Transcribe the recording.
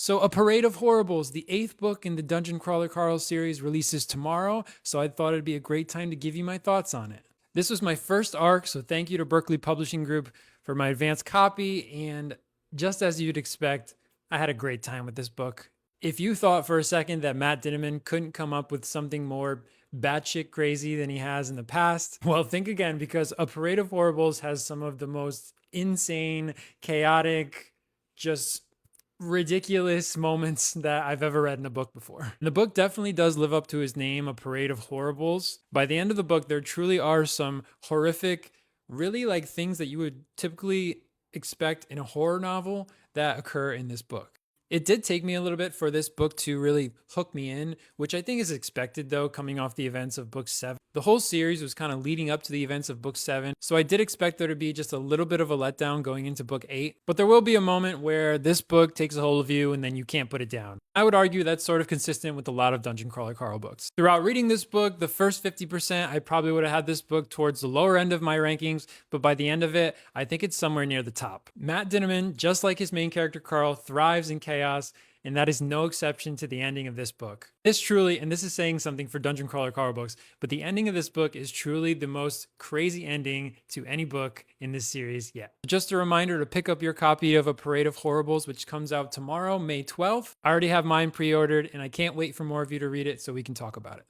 So, A Parade of Horribles, the eighth book in the Dungeon Crawler Carl series, releases tomorrow, so I thought it'd be a great time to give you my thoughts on it. This was my first arc, so thank you to Berkeley Publishing Group for my advanced copy, and just as you'd expect, I had a great time with this book. If you thought for a second that Matt Dinniman couldn't come up with something more batshit crazy than he has in the past, well, think again, because A Parade of Horribles has some of the most insane, chaotic, just ridiculous moments that I've ever read in a book before. And the book definitely does live up to his name, A Parade of Horribles. By the end of the book, there truly are some horrific, really like things that you would typically expect in a horror novel that occur in this book. It did take me a little bit for this book to really hook me in, which I think is expected though, coming off the events of book 7. The whole series was kind of leading up to the events of book 7, so I did expect there to be just a little bit of a letdown going into book 8, but there will be a moment where this book takes a hold of you and then you can't put it down. I would argue that's sort of consistent with a lot of Dungeon Crawler Carl books. Throughout reading this book, the first 50%, I probably would have had this book towards the lower end of my rankings, but by the end of it, I think it's somewhere near the top. Matt Dinniman, just like his main character Carl, thrives in chaos, and that is no exception to the ending of this book. This truly, and this is saying something for Dungeon Crawler Carl books, but the ending of this book is truly the most crazy ending to any book in this series yet. Just a reminder to pick up your copy of A Parade of Horribles, which comes out tomorrow, May 12th. I already have mine pre-ordered, and I can't wait for more of you to read it so we can talk about it.